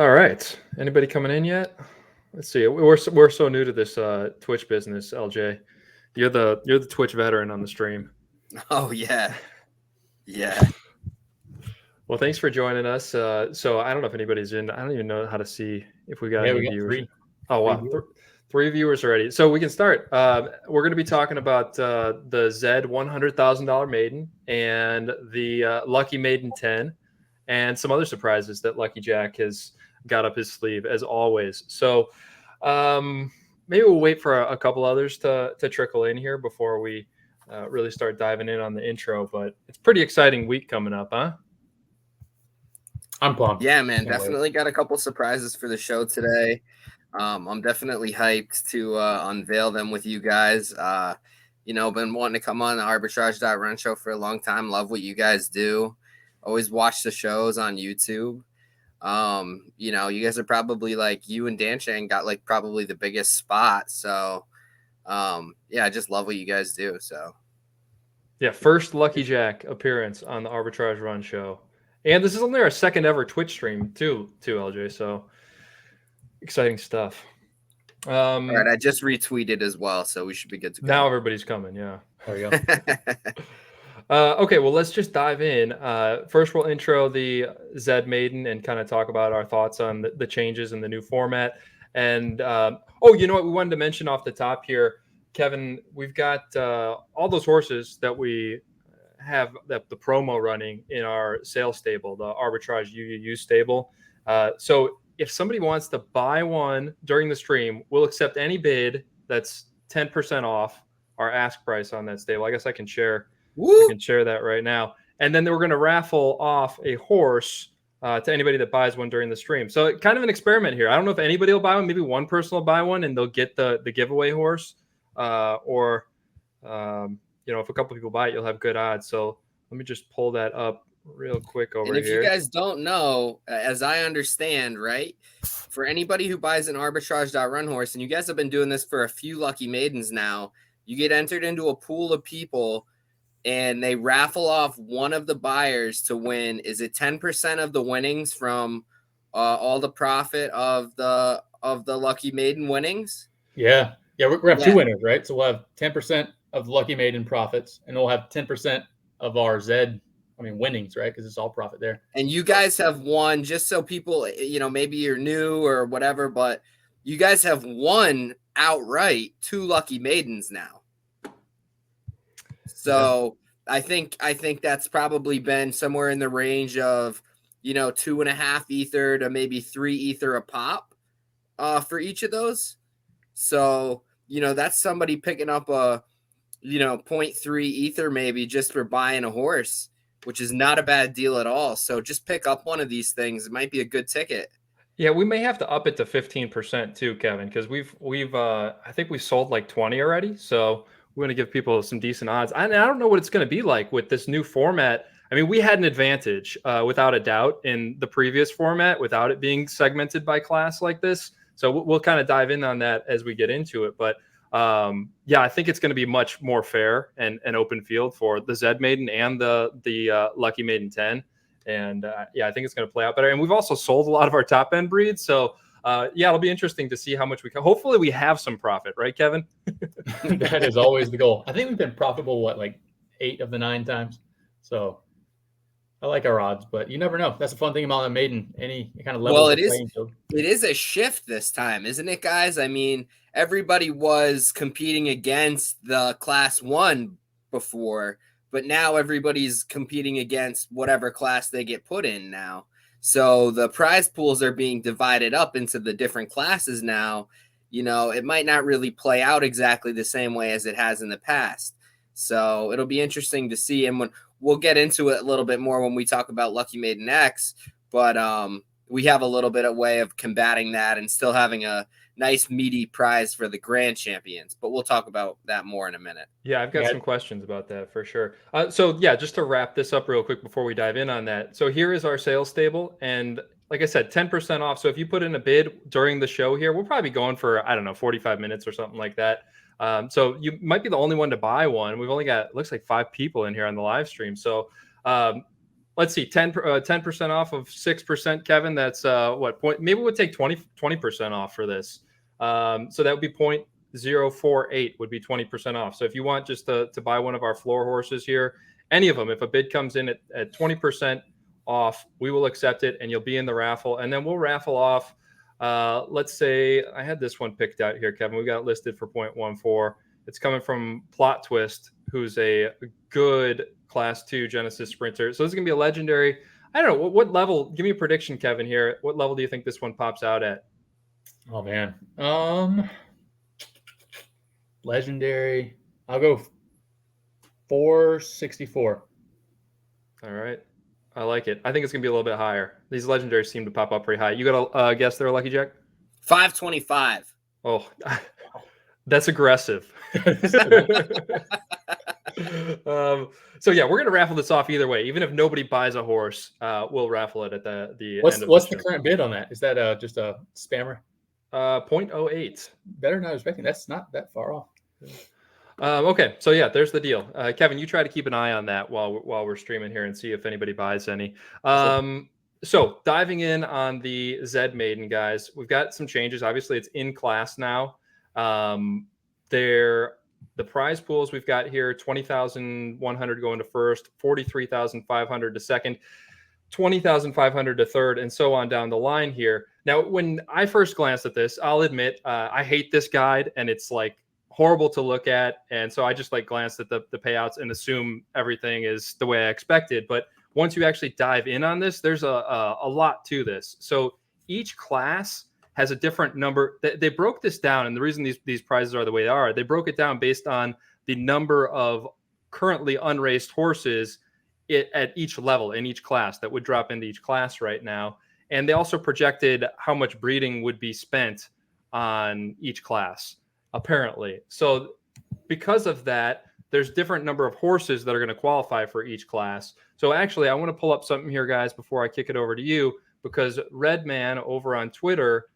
All right. Anybody coming in yet? Let's see. We're so new to this Twitch business, LJ. You're the Twitch veteran on the stream. Oh yeah, yeah. Well, thanks for joining us. So I don't know if anybody's in. I don't even know how to see if we got any we got viewers. three. Oh wow, three viewers already. So we can start. We're going to be talking about the ZED $100,000 Maiden and the Lucky Maiden 10, and some other surprises that Lucky Jack has got up his sleeve as always. So maybe we'll wait for a couple others to trickle in here before we really start diving in on the intro. But it's a pretty exciting week coming up, huh? I'm pumped. Yeah, man, definitely got a couple surprises for the show today. I'm definitely hyped to unveil them with you guys. Been wanting to come on the Arbitrage.Run show for a long time. Love what you guys do. Always watch the shows on YouTube. You guys are probably like you and Dan Chang got like probably the biggest spot. So, I just love what you guys do. So, yeah, first Lucky Jack appearance on the Arbitrage Run show. And this is only our second ever Twitch stream too, LJ. So exciting stuff. All right, I just retweeted as well, so we should be good to go. Now everybody's coming. Yeah, there you go. Okay, well, let's just dive in. First, we'll intro the ZED Maiden and kind of talk about our thoughts on the changes in the new format. And you know what? We wanted to mention off the top here, Kevin. We've got all those horses that we have the promo running in our sales stable, the Arbitrage UUU stable. So if somebody wants to buy one during the stream, we'll accept any bid that's 10% off our ask price on that stable. I guess I can share that right now. And then we're going to raffle off a horse to anybody that buys one during the stream. So kind of an experiment here. I don't know if anybody will buy one. Maybe one person will buy one and they'll get the giveaway horse, if a couple people buy it, you'll have good odds. So let me just pull that up real quick over here. And if you guys don't know, as I understand, right, for anybody who buys an Arbitrage.Run horse, and you guys have been doing this for a few Lucky Maidens now, you get entered into a pool of people and they raffle off one of the buyers to win. Is it 10% of the winnings from all the profit of the Lucky Maiden winnings? Yeah. We're going to have two winners, right? So we'll have 10% of Lucky Maiden profits, and we'll have 10% of our ZED, winnings, right? Because it's all profit there. And you guys have won, just so people, maybe you're new or whatever, but you guys have won outright 2 Lucky Maidens now. So I think that's probably been somewhere in the range of, 2.5 ether to maybe 3 ether a pop for each of those. So, that's somebody picking up a 0.3 ether maybe just for buying a horse, which is not a bad deal at all. So just pick up one of these things. It might be a good ticket. Yeah, we may have to up it to 15% too, Kevin, because we've I think we sold like 20 already. So we want to give people some decent odds. I don't know what it's going to be like with this new format. We had an advantage without a doubt in the previous format without it being segmented by class like this. So we'll kind of dive in on that as we get into it. But I think it's going to be much more fair and open field for the ZED Maiden and the Lucky Maiden 10. And I think it's going to play out better. And we've also sold a lot of our top end breeds. So it'll be interesting to see how much we can. Hopefully we have some profit, right, Kevin? That is always the goal. I think we've been profitable, like 8 of the 9 times. So I like our odds, but you never know. That's the fun thing about a Maiden. Any kind of level. Well, it is a shift this time, isn't it, guys? Everybody was competing against the class 1 before, but now everybody's competing against whatever class they get put in now. So the prize pools are being divided up into the different classes now. It might not really play out exactly the same way as it has in the past. So it'll be interesting to see. And we'll get into it a little bit more when we talk about Lucky Maiden X, but we have a little bit of way of combating that and still having a nice meaty prize for the grand champions, but we'll talk about that more in a minute. Yeah, I've got some questions about that for sure. Just to wrap this up real quick before we dive in on that. So here is our sales stable. And like I said, 10% off. So if you put in a bid during the show here, we'll probably be going for, 45 minutes or something like that. So you might be the only one to buy one. We've only got, looks like 5 people in here on the live stream. So let's see, 10% off of 6%, Kevin. That's what point? Maybe we'll take 20% off for this. So that would be 0.048 would be 20% off. So if you want just to buy one of our floor horses here, any of them, if a bid comes in at 20% off, we will accept it and you'll be in the raffle. And then we'll raffle off. Let's say I had this one picked out here, Kevin. We got it listed for 0.14. It's coming from Plot Twist, who's a good Class 2 Genesis sprinter. So this is going to be a legendary. I don't know. What level? Give me a prediction, Kevin, here. What level do you think this one pops out at? Oh, man. Legendary. I'll go 464. All right. I like it. I think it's going to be a little bit higher. These legendaries seem to pop up pretty high. You got a guess there, Lucky Jack? 525. Oh, that's aggressive. So yeah, we're gonna raffle this off either way. Even if nobody buys a horse, we'll raffle it at the end of what's the the current bid on that? Is that just a spammer? 0.08. Better not expecting. That's not that far off. Okay, so yeah, there's the deal. Kevin, you try to keep an eye on that while we're streaming here and see if anybody buys any. So diving in on the ZED Maiden, guys, we've got some changes. Obviously, it's in class now. The prize pools we've got here: 20,100 going to first, 43,500 to second, 20,500 to third, and so on down the line here. Now, when I first glanced at this, I'll admit I hate this guide, and it's like horrible to look at. And so I just like glanced at the payouts and assume everything is the way I expected. But once you actually dive in on this, there's a lot to this. So each class has a different number. They broke this down, and the reason these prizes are the way they are, they broke it down based on the number of currently unraced horses at each level in each class that would drop into each class right now. And they also projected how much breeding would be spent on each class, apparently. So because of that, there's different number of horses that are going to qualify for each class. So actually, I want to pull up something here, guys, before I kick it over to you, because Redman over on Twitter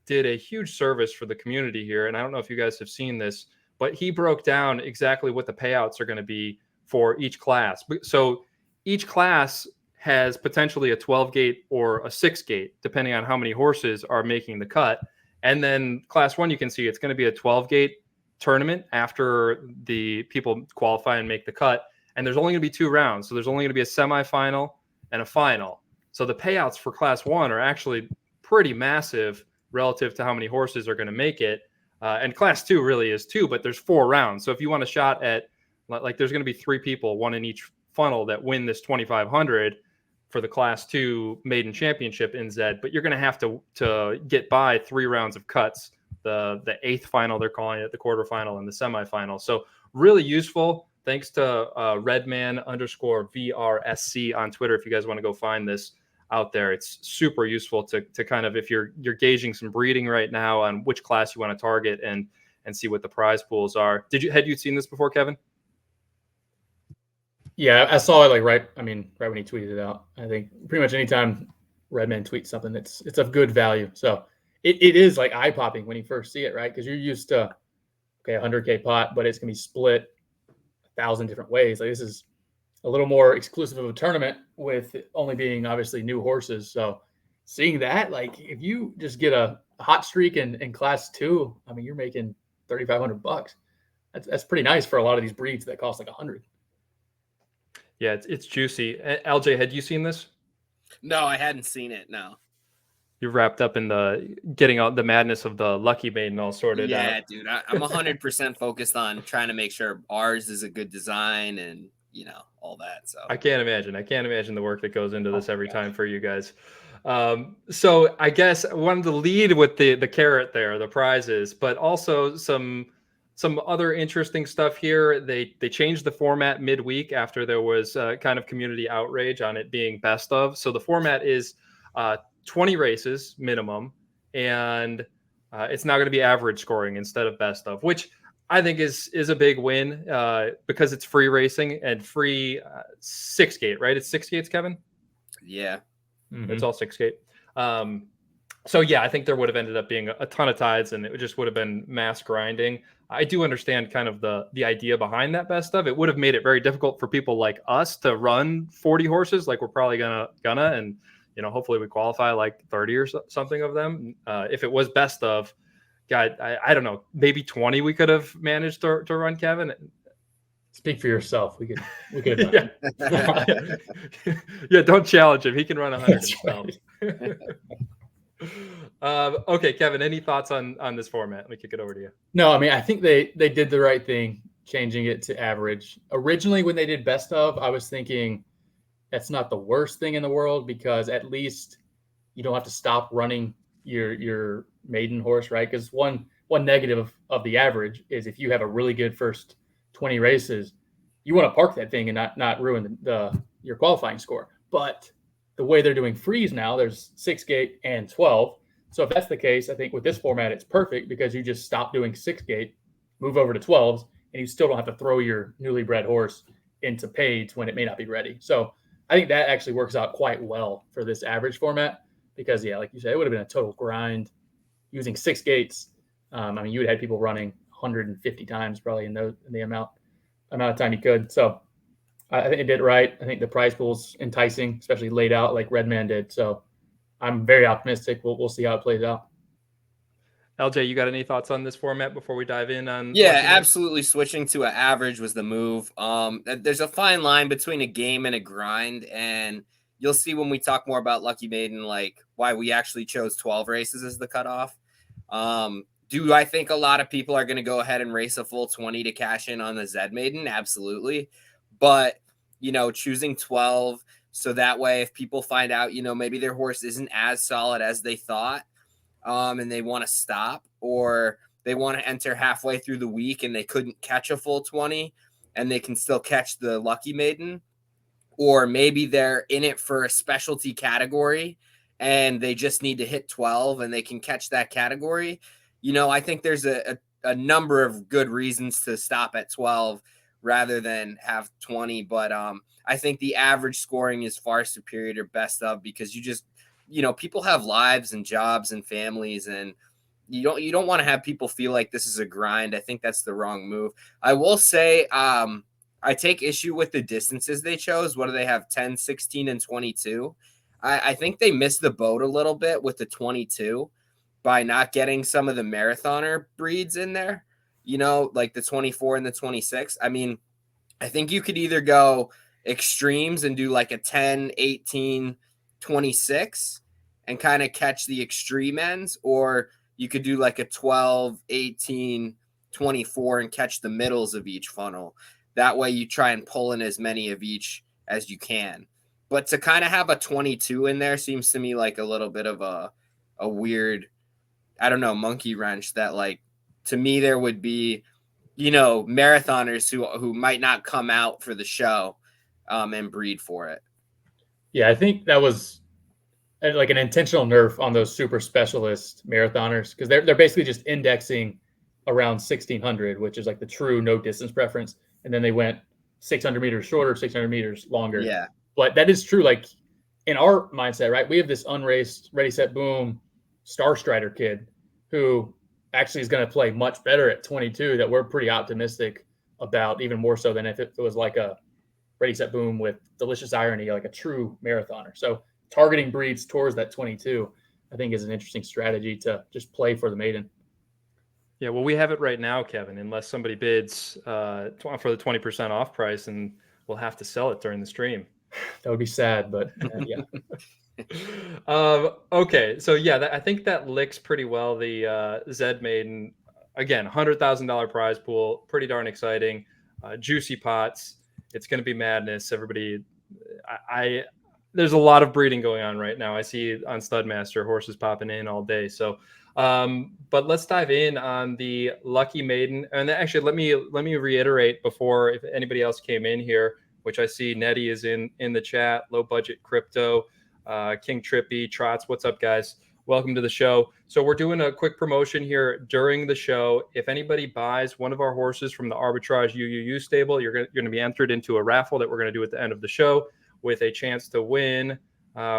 did a huge service for the community here. And I don't know if you guys have seen this, but he broke down exactly what the payouts are going to be for each class. So each class has potentially a 12 gate or a 6 gate, depending on how many horses are making the cut. And then class 1, you can see it's going to be a 12 gate tournament after the people qualify and make the cut. And there's only going to be 2 rounds. So there's only going to be a semifinal and a final. So the payouts for class 1 are actually pretty massive relative to how many horses are going to make it. And class 2 really is 2, but there's 4 rounds. So if you want a shot at, like, there's going to be 3 people, 1 in each funnel, that win this 2,500 for the class 2 maiden championship in Zed, but you're going to have to get by 3 rounds of cuts, the 8th final, they're calling it, the quarterfinal and the semifinal. So really useful. Thanks to Redman_VRSC on Twitter. If you guys want to go find this out there, it's super useful to kind of, if you're gauging some breeding right now on which class you want to target and see what the prize pools are. Had you seen this before, Kevin? Yeah, I saw it right when he tweeted it out. I think pretty much anytime Redman tweets something, it's of good value. So it is like eye popping when you first see it, right? Because you're used to 100K pot, but it's gonna be split 1,000 different ways. Like, this is a little more exclusive of a tournament with only being obviously new horses. So seeing that, like, if you just get a hot streak in class 2, you're making $3,500. That's pretty nice for a lot of these breeds that cost like 100. Yeah, it's juicy. LJ, had you seen this? No, I hadn't seen it. No. You're wrapped up in the getting out the madness of the Lucky Maiden all sorted out. Yeah, dude, I'm 100% focused on trying to make sure ours is a good design and all that. So I can't imagine the work that goes into this every time for you guys. So I guess I wanted to lead with the carrot there, the prizes, but also some other interesting stuff here. They changed the format midweek after there was kind of community outrage on it being best of. So the format is 20 races minimum, and it's now going to be average scoring instead of best of, which I think is a big win because it's free racing and free 6 gate, right? It's 6 gates, Kevin? Yeah. Mm-hmm. It's all 6 gate. So yeah, I think there would have ended up being a ton of tides, and it just would have been mass grinding. I do understand kind of the idea behind that best of. It would have made it very difficult for people like us to run 40 horses, like we're probably gonna, and hopefully we qualify like 30 or something of them. If it was best of, God, I don't know, maybe 20 we could have managed to run, Kevin. Speak for yourself. We could have done it. Yeah, don't challenge him. He can run 100 himself. Right. Okay, Kevin, any thoughts on this format? Let me kick it over to you. No, I mean, I think they did the right thing changing it to average. Originally, when they did best of, I was thinking that's not the worst thing in the world, because at least you don't have to stop running your maiden horse, right? Because one negative of the average is if you have a really good first 20 races, you want to park that thing and not ruin your qualifying score. But the way they're doing freeze now, there's 6 gate and 12. So if that's the case, I think with this format, it's perfect, because you just stop doing 6 gate, move over to 12s, and you still don't have to throw your newly bred horse into paids when it may not be ready. So I think that actually works out quite well for this average format, because like you said, it would have been a total grind using 6 gates. I mean, you would have had people running 150 times probably in the amount of time you could. So I think they did it right. I think the prize pool's enticing, especially laid out like Redman did. So I'm very optimistic. We'll see how it plays out. LJ, you got any thoughts on this format before we dive in on? Yeah, absolutely. Switching to an average was the move. There's a fine line between a game and a grind, and you'll see when we talk more about Lucky Maiden, like why we actually chose 12 races as the cutoff. Do I think a lot of people are going to go ahead and race a full 20 to cash in on the ZED Maiden? Absolutely. But, choosing 12, so that way if people find out, maybe their horse isn't as solid as they thought, and they want to stop, or they want to enter halfway through the week and they couldn't catch a full 20 and they can still catch the Lucky Maiden, or maybe they're in it for a specialty category and they just need to hit 12 and they can catch that category. I think there's a number of good reasons to stop at 12 rather than have 20. But I think the average scoring is far superior to best of, because you just, people have lives and jobs and families, and you don't want to have people feel like this is a grind. I think that's the wrong move. I will say, I take issue with the distances they chose. What do they have? 10, 16, and 22. I think they missed the boat a little bit with the 22 by not getting some of the marathoner breeds in there, like the 24 and the 26. I mean, I think you could either go extremes and do like a 10, 18, 26 and kind of catch the extreme ends, or you could do like a 12, 18, 24 and catch the middles of each funnel. That way you try and pull in as many of each as you can. But to kind of have a 22 in there seems to me like a little bit of a weird, I don't know, monkey wrench that, like, to me there would be, marathoners who might not come out for the show and breed for it. Yeah, I think that was like an intentional nerf on those super specialist marathoners, because they're basically just indexing around 1600, which is like the true no distance preference. And then they went 600 meters shorter, 600 meters longer. Yeah. But that is true. Like in our mindset, right? We have this unraced, ready, set, boom, Star Strider kid who actually is going to play much better at 22, that we're pretty optimistic about, even more so than if it was like a ready, set, boom with delicious irony, like a true marathoner. So targeting breeds towards that 22, I think, is an interesting strategy to just play for the maiden. Yeah, well, we have it right now, Kevin, unless somebody bids for the 20% off price, and we'll have to sell it during the stream. That would be sad, but yeah. Okay, so yeah, I think that licks pretty well the ZED Maiden. Again, $100,000 prize pool, pretty darn exciting. Juicy pots. It's going to be madness. Everybody, there's a lot of breeding going on right now. I see on Studmaster horses popping in all day. So, but let's dive in on the Lucky Maiden. And actually, let me reiterate before, if anybody else came in here, which I see Nettie is in the chat. Low budget crypto, King Trippy, Trots. What's up, guys? Welcome to the show. So we're doing a quick promotion here during the show. If anybody buys one of our horses from the Arbitrage UUU stable, you're going to be entered into a raffle that we're going to do at the end of the show, with a chance to win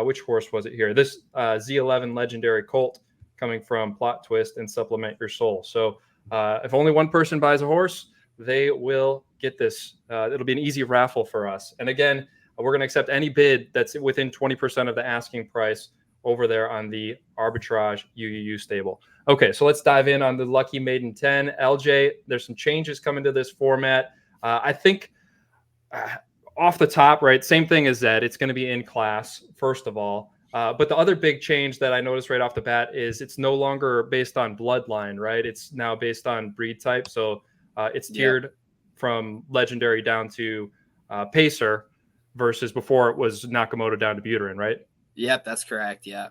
which horse was it here? This Z11 Legendary Colt coming from Plot Twist and Supplement Your Soul. So if only one person buys a horse, they will get this. It'll be an easy raffle for us. And again, we're going to accept any bid that's within 20% of the asking price over there on the Arbitrage UUU stable. Okay, so let's dive in on the Lucky Maiden 10. LJ, there's some changes coming to this format. I think off the top, right, same thing as Zed. It's going to be in class, first of all. But the other big change that I noticed right off the bat is it's no longer based on bloodline, right? It's now based on breed type. So it's tiered from legendary down to pacer versus before it was Nakamoto down to Buterin, right? Yep, that's correct. Yeah.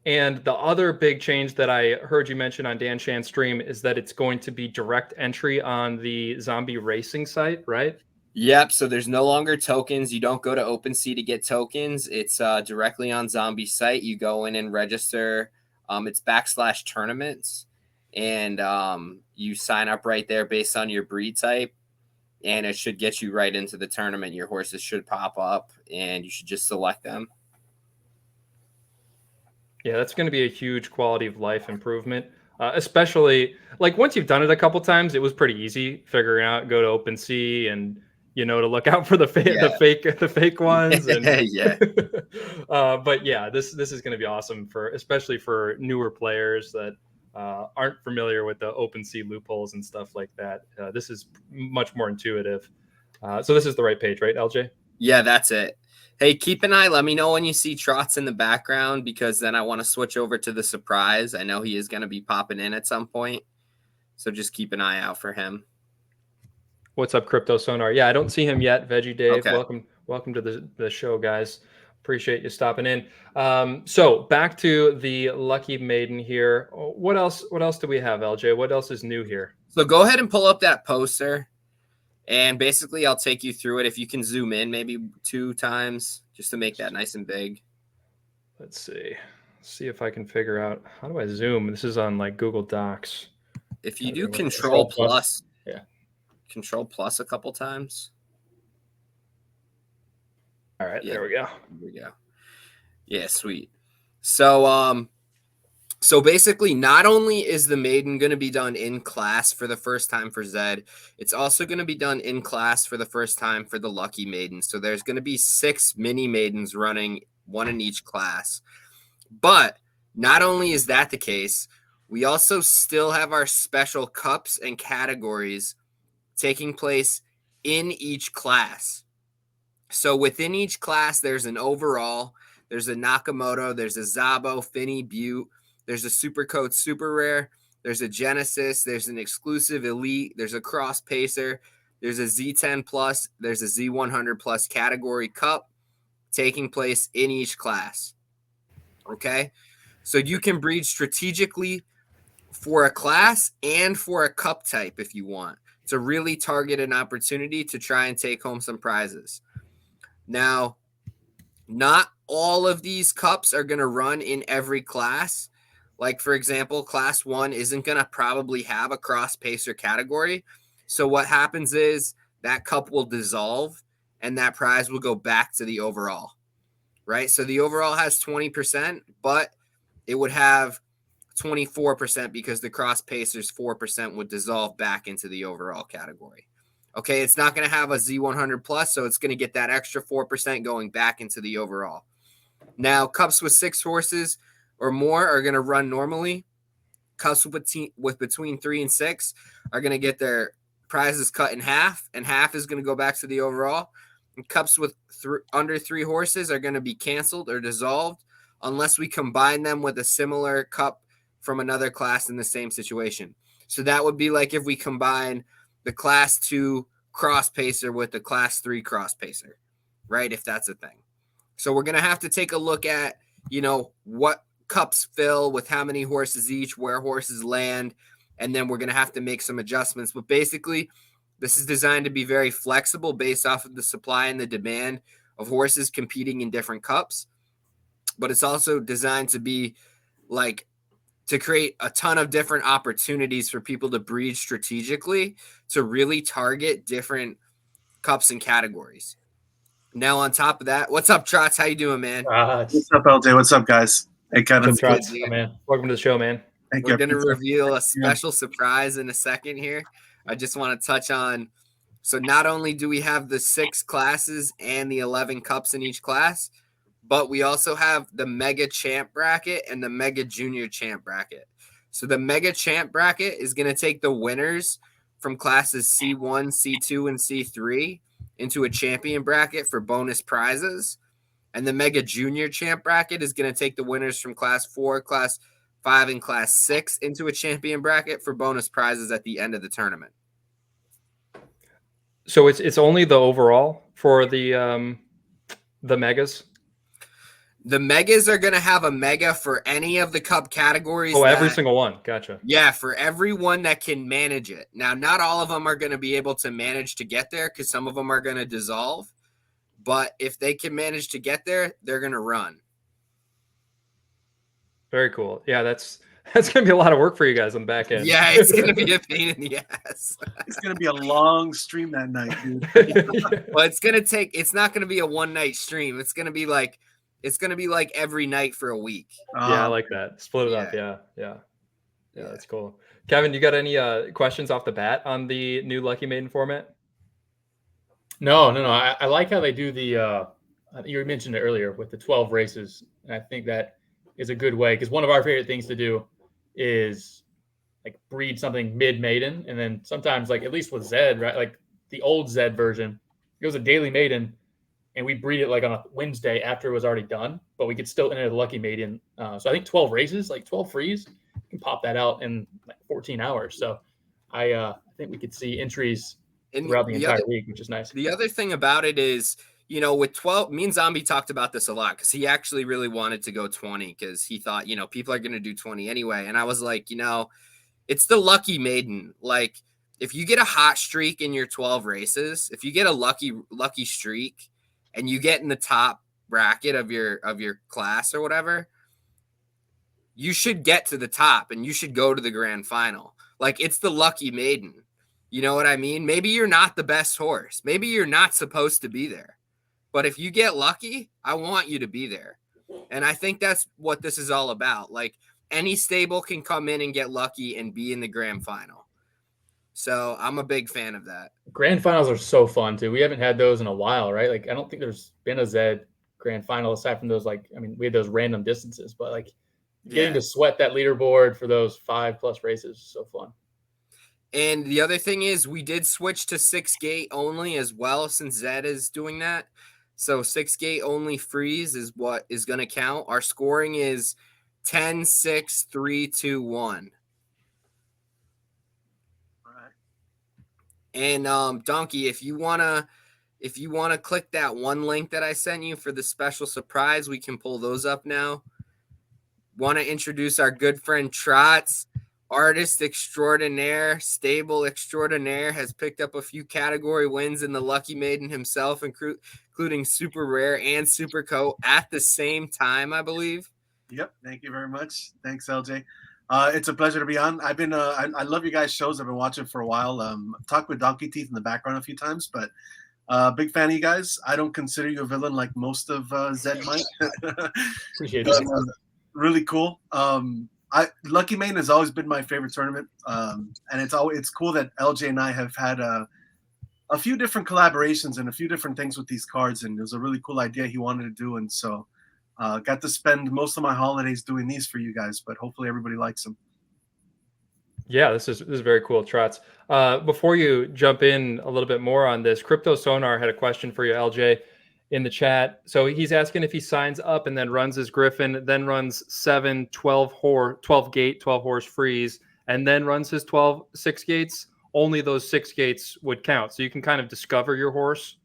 And the other big change that I heard you mention on Dan Shan's stream is that it's going to be direct entry on the Zombie Racing site, right? Yep. So there's no longer tokens. You don't go to OpenSea to get tokens. It's directly on Zombie site. You go in and register. It's /tournaments, and you sign up right there based on your breed type, and it should get you right into the tournament. Your horses should pop up, and you should just select them. Yeah, that's going to be a huge quality of life improvement, especially like once you've done it a couple times, it was pretty easy figuring out, go to OpenSea and, you know, to look out for the fake ones. And Yeah. But yeah, this is going to be awesome especially for newer players that aren't familiar with the OpenSea loopholes and stuff like that. This is much more intuitive. So this is the right page, right, LJ? Yeah, that's it. Hey, keep an eye. Let me know when you see Trots in the background, because then I want to switch over to the surprise. I know he is going to be popping in at some point, so just keep an eye out for him. What's up, Crypto Sonar? Yeah, I don't see him yet. Veggie Dave, okay. Welcome to the show, guys. Appreciate you stopping in. So back to the Lucky Maiden here. What else do we have, LJ? What else is new here? So go ahead and pull up that poster. And basically, I'll take you through it. If you can zoom in maybe 2 times just to make that nice and big. Let's see if I can figure out, how do I zoom? This is on like Google Docs. If you do Control plus, yeah, Control plus a couple times. All right, there we go. There we go. Yeah, sweet. So basically, not only is the Maiden going to be done in class for the first time for Zed, it's also going to be done in class for the first time for the Lucky Maiden. So there's going to be 6 mini Maidens running, 1 in each class. But not only is that the case, we also still have our special cups and categories taking place in each class. So within each class, there's an overall, there's a Nakamoto, there's a Zabo, Finny, Butte. There's a Super Coat Super Rare. There's a Genesis. There's an exclusive Elite. There's a Cross Pacer. There's a Z10 Plus. There's a Z100 Plus category cup taking place in each class. Okay? So you can breed strategically for a class and for a cup type if you want to really target an opportunity to try and take home some prizes. Now, not all of these cups are going to run in every class. Like, for example, class 1 isn't going to probably have a cross pacer category. So what happens is that cup will dissolve and that prize will go back to the overall, right? So the overall has 20%, but it would have 24% because the cross pacers 4% would dissolve back into the overall category. Okay, it's not going to have a Z100 plus, so it's going to get that extra 4% going back into the overall. Now, cups with 6 horses or more are going to run normally. Cups with between 3 and 6 are going to get their prizes cut in half, and half is going to go back to the overall. And cups with under 3 horses are going to be canceled or dissolved unless we combine them with a similar cup from another class in the same situation. So that would be like if we combine the class 2 cross pacer with the class 3 cross pacer, right? If that's a thing. So we're going to have to take a look at, what cups fill with how many horses each, where horses land, and then we're going to have to make some adjustments. But basically, this is designed to be very flexible based off of the supply and the demand of horses competing in different cups. But it's also designed to be to create a ton of different opportunities for people to breed strategically to really target different cups and categories. Now on top of that, what's up, Trots? How you doing, man? What's up, LJ? What's up, guys? Hey, Kevin. Good, Trots. Good, dude. Man. Welcome to the show, man. Thank We're you. going to reveal a special surprise in a second here. I just want to touch on, so not only do we have the 6 classes and the 11 cups in each class, but we also have the Mega Champ bracket and the Mega Junior Champ bracket. So the Mega Champ bracket is going to take the winners from classes C1, C2, and C3 into a champion bracket for bonus prizes. And the Mega Junior Champ bracket is going to take the winners from class 4, class 5, and class 6 into a champion bracket for bonus prizes at the end of the tournament. So it's only the overall for the megas. The megas are going to have a mega for any of the cup categories. Oh, every single one. Gotcha. Yeah, for everyone that can manage it. Now, not all of them are going to be able to manage to get there because some of them are going to dissolve. But if they can manage to get there, they're going to run. Very cool. Yeah, that's going to be a lot of work for you guys on the back end. Yeah, it's going to be a pain in the ass. It's going to be a long stream that night, dude. Well, it's not going to be a one-night stream. It's going to be like every night for a week. Yeah, I like that. Split it up. Yeah, that's cool. Kevin, you got any questions off the bat on the new Lucky Maiden format? No. I like how they do the. You mentioned it earlier with the 12 races, and I think that is a good way because one of our favorite things to do is like breed something mid maiden, and then sometimes like at least with ZED, right? Like the old ZED version, it was a daily maiden, and we breed it like on a Wednesday after it was already done, but we could still enter the Lucky Maiden. So I think 12 races, like 12 frees, you can pop that out in like 14 hours. So I think we could see entries throughout the entire week, which is nice. The other thing about it is, with 12, me and Zombie talked about this a lot because he actually really wanted to go 20 because he thought, people are going to do 20 anyway. And I was like, it's the Lucky Maiden. Like if you get a hot streak in your 12 races, if you get a lucky streak and you get in the top bracket of your class or whatever, you should get to the top and you should go to the grand final. Like it's the Lucky Maiden. You know what I mean? Maybe you're not the best horse. Maybe you're not supposed to be there. But if you get lucky, I want you to be there. And I think that's what this is all about. Like any stable can come in and get lucky and be in the grand final. So I'm a big fan of that. Grand finals are so fun too. We haven't had those in a while, right? Like I don't think there's been a ZED grand final aside from those. Like, I mean, we had those random distances, but like getting to sweat that leaderboard for those 5+ races is so fun. And the other thing is we did switch to 6 gate only as well since ZED is doing that. So 6 gate only freeze is what is going to count. Our scoring is 10, 6, 3, 2, 1. And Donkey, if you wanna click that one link that I sent you for the special surprise, we can pull those up now. Want to introduce our good friend Trots, artist extraordinaire, stable extraordinaire, has picked up a few category wins in the Lucky Maiden himself, including Super Rare and Super Co at the same time, I believe. Yep. Thank you very much. Thanks, LJ. It's a pleasure to be on. I've been I love you guys' shows. I've been watching for a while. I've talked with Donkey Teeth in the background a few times, but big fan of you guys. I don't consider you a villain like most of ZED might. Appreciate it. Really cool. Lucky Maiden has always been my favorite tournament, and it's cool that LJ and I have had a few different collaborations and a few different things with these cards, and it was a really cool idea he wanted to do, and so got to spend most of my holidays doing these for you guys, but hopefully everybody likes them. Yeah, this is very cool, Trots. Before you jump in a little bit more on this, Crypto Sonar had a question for you, LJ, in the chat. So he's asking if he signs up and then runs his Griffin, then runs 7, 12 gate, 12 horse freeze, and then runs his 12 6 gates. Only those 6 gates would count. So you can kind of discover your horse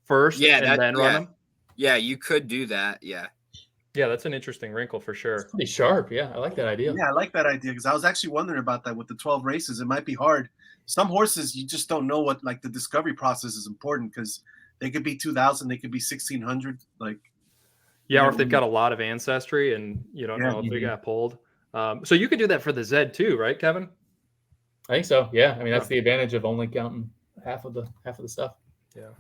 first and then run them. Yeah, you could do that. Yeah. Yeah, that's an interesting wrinkle for sure. It's pretty sharp. Yeah, I like that idea. Yeah, I like that idea because I was actually wondering about that with the 12 races. It might be hard. Some horses, you just don't know what, like the discovery process is important because they could be 2,000, they could be 1,600. Like, yeah, or if they've got a lot of ancestry and you don't know if they got pulled. So you could do that for the ZED too, right, Kevin? I think so. Yeah, I mean that's the advantage of only counting half of the stuff. Yeah.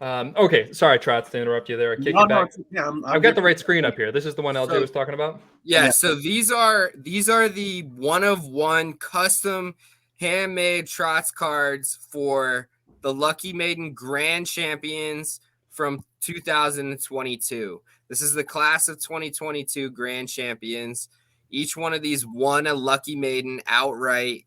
Okay, sorry, Trots, to interrupt you there. Kick No, it back. yeah, I've got the right screen up here. This is the one LJ So- was talking about. Yeah, so these are the one-of-one custom handmade Trots cards for the Lucky Maiden Grand Champions from 2022. This is the class of 2022 Grand Champions. Each one of these won a Lucky Maiden outright,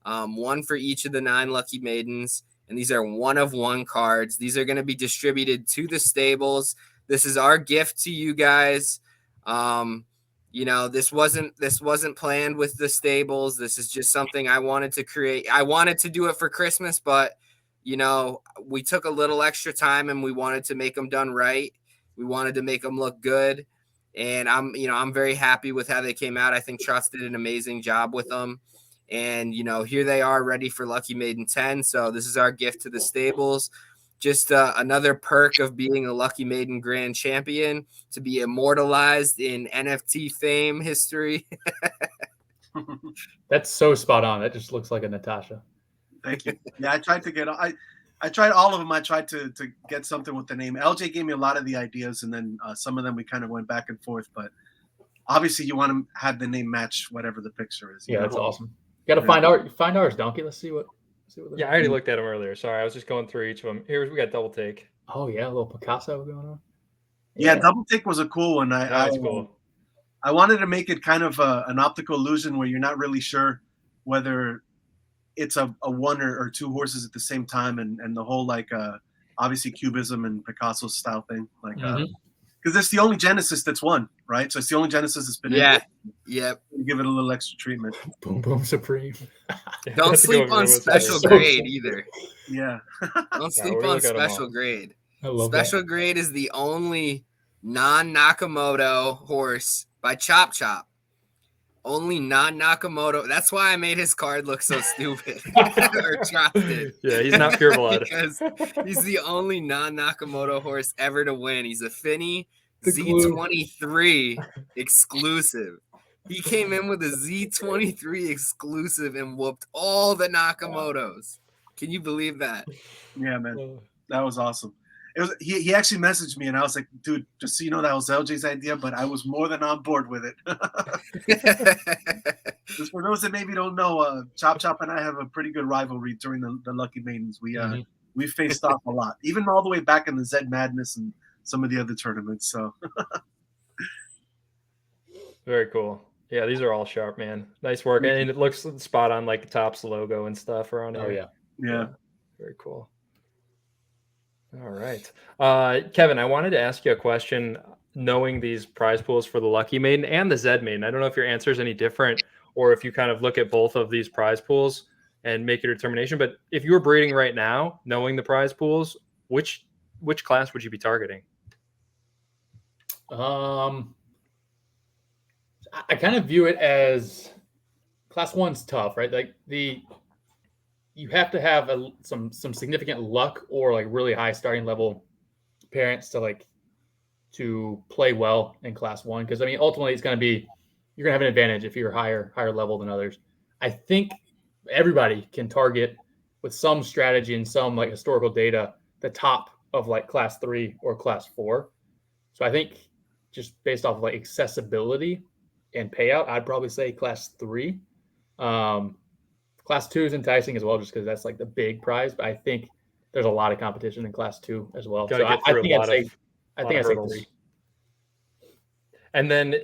one for each of the 9 Lucky Maidens. And these are one-of-one cards. These are going to be distributed to the stables. This is our gift to you guys. This wasn't planned with the stables. This is just something I wanted to create. I wanted to do it for Christmas, but we took a little extra time and we wanted to make them done right. We wanted to make them look good. And I'm very happy with how they came out. I think Trots did an amazing job with them. And, here they are ready for Lucky Maiden 10. So this is our gift to the stables. Just another perk of being a Lucky Maiden Grand Champion, to be immortalized in NFT fame history. That's so spot on. That just looks like a Natasha. Thank you. Yeah, I tried to get I tried all of them. I tried to get something with the name. LJ gave me a lot of the ideas, and then some of them we kind of went back and forth. But obviously, you want to have the name match whatever the picture is. Yeah, that's awesome. You got to find ours, Donkey. Let's see what. Yeah, I already looked at them earlier. Sorry, I was just going through each of them. Here we got double take. Oh yeah, a little Picasso going on. Yeah, double take was a cool one. That was cool. I wanted to make it kind of an optical illusion where you're not really sure whether it's a one or 2 horses at the same time, and the whole obviously Cubism and Picasso style thing, because it's the only Genesis that's won, right? So it's the only Genesis that's been Yep. Give it a little extra treatment. Boom Boom Supreme. Don't sleep on special grade either. Yeah. Don't sleep on special grade. I love Special grade is the only non-Nakamoto horse by Chop Chop. Only non-Nakamoto. That's why I made his card look so stupid. Or Trots did. Yeah, he's not pure blood. Because he's the only non-Nakamoto horse ever to win. He's a Finny The Z23 exclusive. He came in with a Z23 exclusive and whooped all the Nakamotos. Can you believe that? Yeah, man. That was awesome. It was he actually messaged me and I was like, dude, just so you know, that was LJ's idea, but I was more than on board with it. Just for those that maybe don't know, Chop Chop and I have a pretty good rivalry during the Lucky Maidens. We faced off a lot, even all the way back in the ZED Madness and some of the other tournaments. So very cool. Yeah, these are all sharp, man. Nice work. And it looks spot on, like the Topps logo and stuff around here. Oh, yeah. Very cool. All right. Kevin, I wanted to ask you a question, knowing these prize pools for the Lucky Maiden and the ZED Maiden. I don't know if your answer is any different or if you kind of look at both of these prize pools and make your determination. But if you were breeding right now, knowing the prize pools, which class would you be targeting? I kind of view it as class 1's tough, right? Like you have to have some significant luck or like really high starting level parents to play well in class 1. Because I mean, ultimately you're gonna have an advantage if you're higher level than others. I think everybody can target with some strategy and some like historical data the top of like class 3 or class 4. So I think just based off of like accessibility and payout, I'd probably say class 3. Class 2 is enticing as well, just because that's like the big prize. But I think there's a lot of competition in class 2 as well. So I think I'd say 3. And then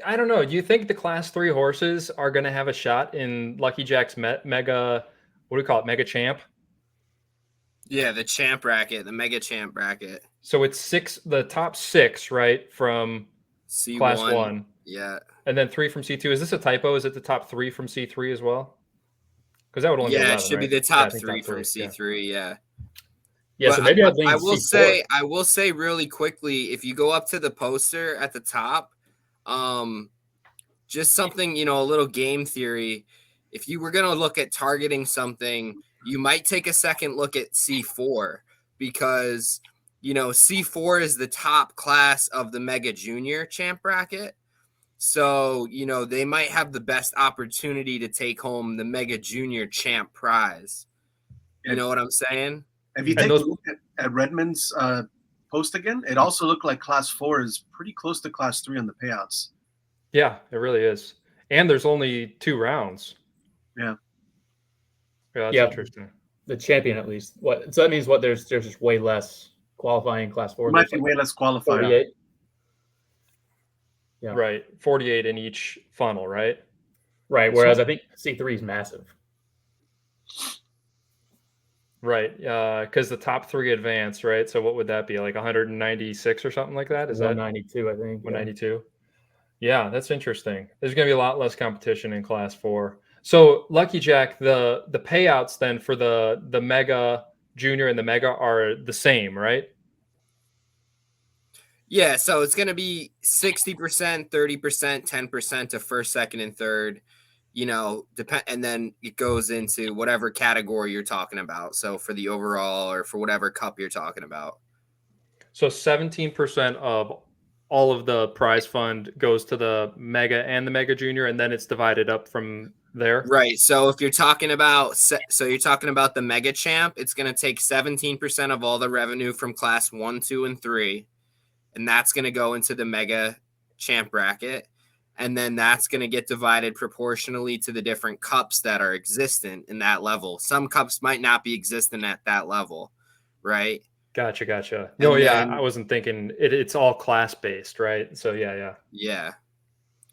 I don't know. Do you think the class 3 horses are going to have a shot in Lucky Jack's mega? What do we call it? Mega Champ. Yeah, the champ bracket, the mega champ bracket. So it's the top 6, right, from C1. Class 1. Yeah. And then 3 from C2. Is this a typo? Is it the top 3 from C3 as well? Because that would only be 11, it should right? be the top 3 from C3. Yeah. Yeah. So maybe I will say really quickly, if you go up to the poster at the top, just something, a little game theory. If you were going to look at targeting something, you might take a second look at C4 because, C4 is the top class of the Mega Junior champ bracket. So, they might have the best opportunity to take home the Mega Junior champ prize. You know what I'm saying? If you take at Redmond's post again, it also looked like Class 4 is pretty close to Class 3 on the payouts. Yeah, it really is. And there's only 2 rounds. Yeah. Yeah, that's Yeah. interesting. The champion, at least. What? So that means what? There's just way less qualifying in Class 4. There might There's be way less qualified. 48. Yeah. Right. 48 in each funnel, right? Right. Whereas I think C3 is massive. Right. Because the top 3 advance, right? So what would that be? Like 196 or something like that? Is that 192, I think. 192? Yeah, that's interesting. There's going to be a lot less competition in Class 4. So Lucky Jack, the payouts then for the Mega Junior and the Mega are the same, right? Yeah, so it's going to be 60%, 30%, 10% to first, second, and third. And then it goes into whatever category you're talking about. So for the overall or for whatever cup you're talking about. So 17% of all of the prize fund goes to the Mega and the Mega Junior, and then it's divided up from there. Right. So if you're talking about the Mega Champ, it's going to take 17% of all the revenue from Class 1, 2, and 3, and that's going to go into the Mega Champ bracket. And then that's going to get divided proportionally to the different cups that are existent in that level. Some cups might not be existent at that level, right? Gotcha. No, yeah, I wasn't thinking it's all class based, right? So yeah. Yeah.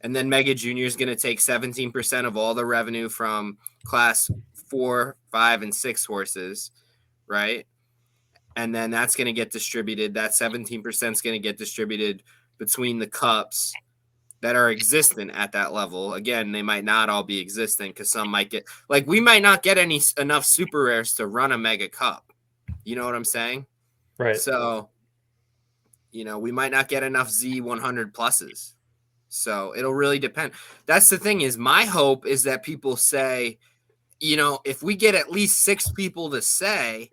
And then Mega Junior is going to take 17% of all the revenue from Class 4, 5, and 6 horses, right? And then that's going to get distributed. That 17% is going to get distributed between the cups that are existent at that level. Again, they might not all be existent because some might get, like, we might not get enough super rares to run a Mega Cup. You know what I'm saying? Right. So, we might not get enough Z100 pluses. So it'll really depend. That's the thing is, my hope is that people say, if we get at least 6 people to say,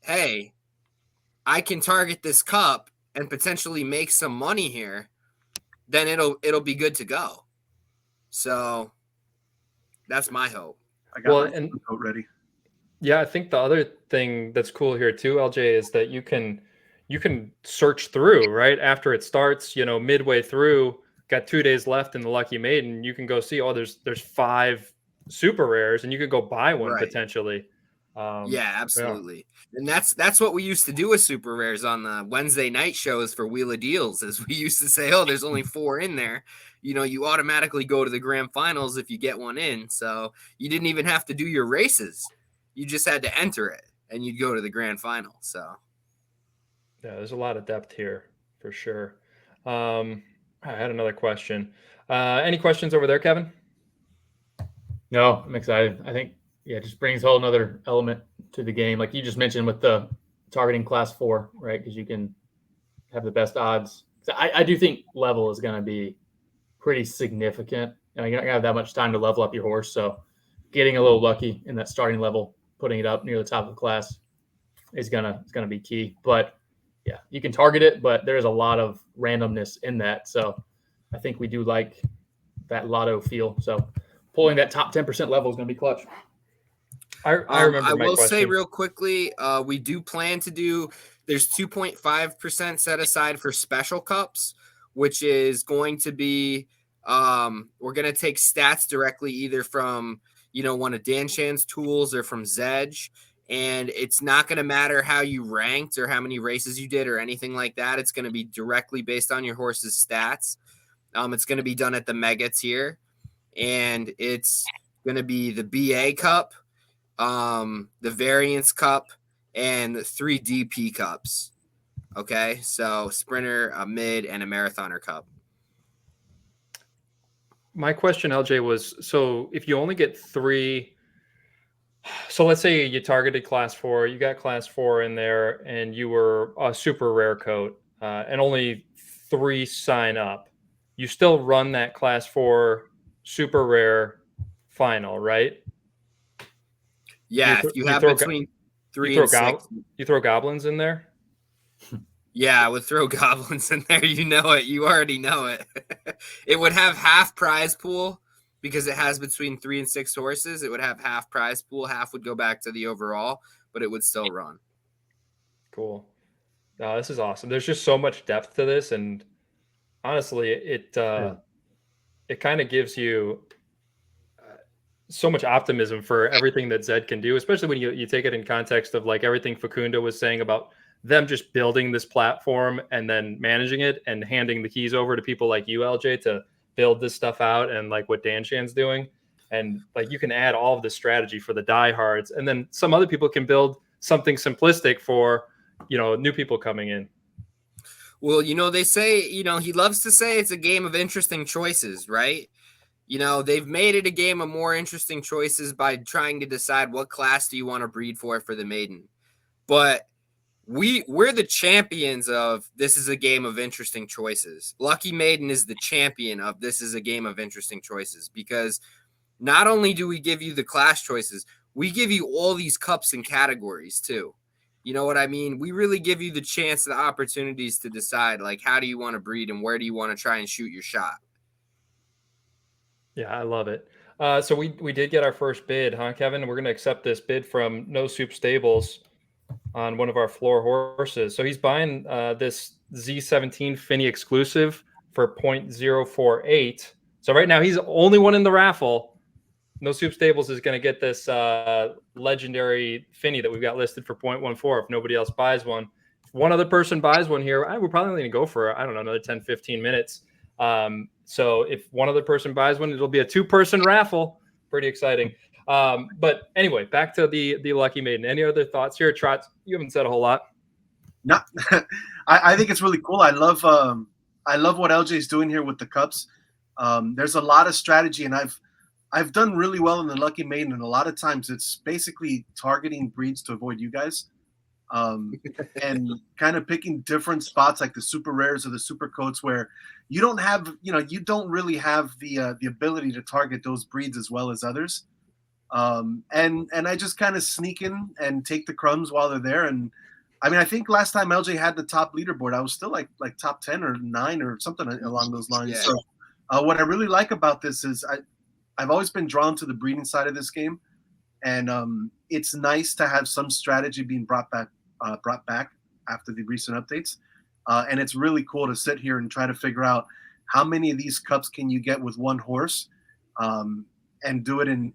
hey, I can target this cup and potentially make some money here, then it'll be good to go. So that's my hope. I got my vote ready. Yeah, I think the other thing that's cool here too, LJ, is that you can search through right after it starts. Midway through, got 2 days left in the Lucky Maiden. You can go see, there's 5 super rares, and you could go buy one potentially. Yeah, absolutely. Yeah. And that's what we used to do with super rares on the Wednesday night shows for Wheel of Deals, is we used to say, there's only 4 in there. You automatically go to the grand finals if you get one in. So you didn't even have to do your races. You just had to enter it and you'd go to the grand final. So yeah, there's a lot of depth here for sure. I had another question. Any questions over there, Kevin? No, I'm excited. I think, it just brings a whole another element to the game. Like you just mentioned with the targeting Class 4, right? Because you can have the best odds. So I do think level is going to be pretty significant. You're not going to have that much time to level up your horse. So getting a little lucky in that starting level, putting it up near the top of the class is gonna be key. But yeah, you can target it, but there's a lot of randomness in that. So I think we do like that lotto feel. So pulling that top 10% level is going to be clutch. I remember. I will say real quickly, we do plan to do. There's 2.5% set aside for special cups, which is going to be. We're going to take stats directly either from one of Dan Chan's tools or from Zedge, and it's not going to matter how you ranked or how many races you did or anything like that. It's going to be directly based on your horse's stats. It's going to be done at the Mega tier, and it's going to be the BA Cup, the Variance Cup, and the 3 DP Cups. Okay, so Sprinter, a Mid, and a Marathoner Cup. My question, LJ, was, so if you only get 3, so let's say you targeted Class 4, you got Class 4 in there, and you were a super rare coat, and only 3 sign up, you still run that Class 4 super rare final, right? Yeah, if you have between 3 and 6. You throw goblins in there? Yeah, I would throw goblins in there. You know it. You already know it. It would have half prize pool because it has between 3 and 6 horses. It would have half prize pool. Half would go back to the overall, but it would still run. cool. This is awesome. There's just so much depth to this, and honestly, it kind of gives you so much optimism for everything that Zed can do, especially when you take it in context of like everything Facundo was saying about them just building this platform and then managing it and handing the keys over to people like you, LJ, to build this stuff out, and like what Dan Shan's doing. And like you can add all of this strategy for the diehards, and then some other people can build something simplistic for, new people coming in. Well, they say, he loves to say it's a game of interesting choices, right? They've made it a game of more interesting choices by trying to decide what class do you want to breed for the Maiden. But we're the champions of this is a game of interesting choices. Lucky Maiden is the champion of this is a game of interesting choices, because not only do we give you the class choices, we give you all these cups and categories too. You know what I mean? We really give you the chance, the opportunities to decide, like, how do you want to breed and where do you want to try and shoot your shot? Yeah, I love it. So we did get our first bid, huh, Kevin? We're going to accept this bid from No Soup Stables on one of our floor horses. So he's buying this Z17 Finney exclusive for 0.048. So right now he's the only one in the raffle. No Soup Stables is going to get this legendary Finney that we've got listed for 0.14 if nobody else buys one. If one other person buys one here, I would probably going to go for, I don't know, another 10, 15 minutes. So if one other person buys one, it'll be a 2-person raffle. Pretty exciting. But anyway, back to the Lucky Maiden. Any other thoughts here, Trots? You haven't said a whole lot. No, I think it's really cool. I love what LJ is doing here with the cups. There's a lot of strategy, and I've done really well in the Lucky Maiden, and a lot of times it's basically targeting breeds to avoid you guys, and kind of picking different spots like the super rares or the super coats where you don't have, you don't really have the ability to target those breeds as well as others. And I just kind of sneak in and take the crumbs while they're there. And I mean, I think last time LJ had the top leaderboard, I was still like top 10 or 9 or something along those lines. Yeah. So what I really like about this is I've always been drawn to the breeding side of this game, and it's nice to have some strategy being brought back after the recent updates. And it's really cool to sit here and try to figure out how many of these cups can you get with one horse, and do it in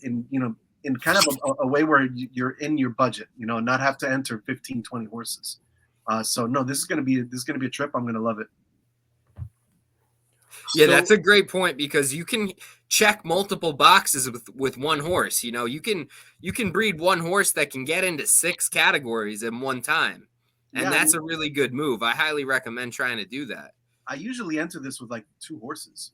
kind of a way where you're in your budget, not have to enter 15, 20 horses. So no, this is going to be a trip. I'm going to love it. Yeah, that's a great point, because you can check multiple boxes with one horse. You can breed one horse that can get into 6 categories in one time. And that's a really good move. I highly recommend trying to do that. I usually enter this with like 2 horses,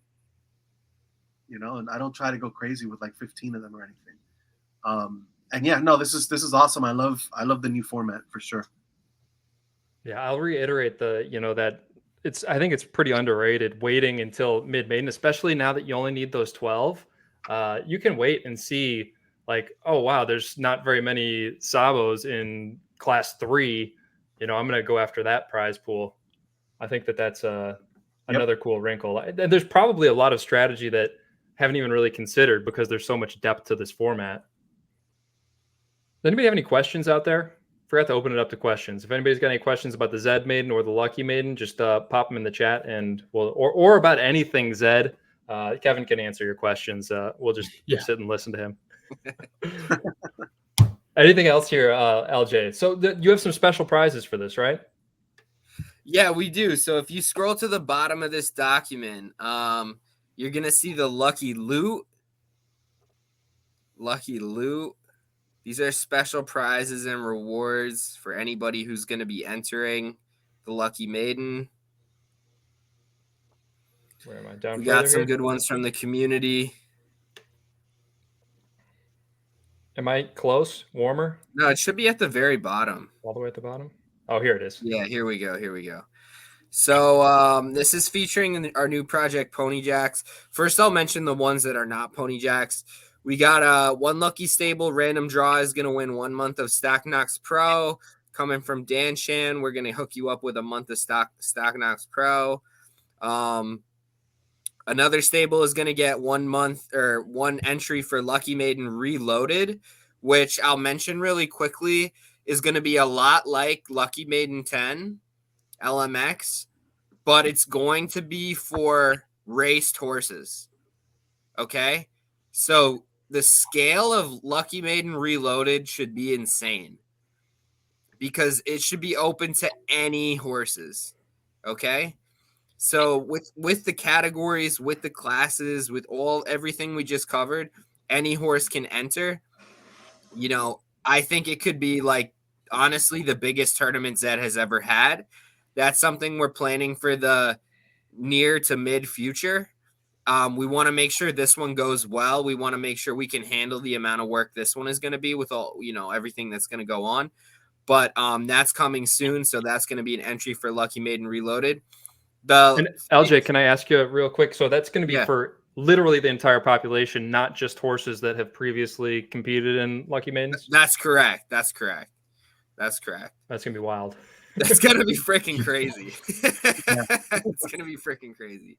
and I don't try to go crazy with like 15 of them or anything. And yeah, no, this is awesome. I love the new format for sure. Yeah, I'll reiterate that I think it's pretty underrated waiting until mid-maiden, especially now that you only need those 12. You can wait and see like, oh wow, there's not very many Sabos in class 3. I'm going to go after that prize pool. I think that's another cool wrinkle. And there's probably a lot of strategy that haven't even really considered because there's so much depth to this format. Does anybody have any questions out there? Forgot to open it up to questions. If anybody's got any questions about the Zed Maiden or the Lucky Maiden, just pop them in the chat, and or about anything Zed. Kevin can answer your questions. We'll just sit and listen to him. Anything else here, LJ? So you have some special prizes for this, right? Yeah, we do. So if you scroll to the bottom of this document, you're going to see the Lucky Loot. Lucky Loot. These are special prizes and rewards for anybody who's going to be entering the Lucky Maiden. Where am I? Down. We got some good ones from the community. Am I close? Warmer? No, it should be at the very bottom. All the way at the bottom? Oh, here it is. Yeah, here we go. So this is featuring our new project, Pony Jacks. First, I'll mention the ones that are not Pony Jacks. We got one lucky stable random draw is going to win 1 month of Stock Knox Pro. Coming from Dan Shan, we're going to hook you up with a month of Stock Knox Pro. Another stable is going to get 1 month or one entry for Lucky Maiden Reloaded, which I'll mention really quickly is going to be a lot like Lucky Maiden 10 LMX, but it's going to be for raced horses. Okay? So the scale of Lucky Maiden Reloaded should be insane because it should be open to any horses. Okay? So with the categories, with the classes, with everything we just covered, any horse can enter. You know, I think it could be like honestly the biggest tournament Zed has ever had. That's something we're planning for the near to mid future. We want to make sure this one goes well. We want to make sure we can handle the amount of work this one is going to be with all, everything that's going to go on. But that's coming soon. So that's going to be an entry for Lucky Maiden Reloaded. And LJ, can I ask you real quick? So that's going to be for literally the entire population, not just horses that have previously competed in Lucky Maidens? That's correct. That's going to be wild. That's going to be freaking crazy. It's going to be freaking crazy.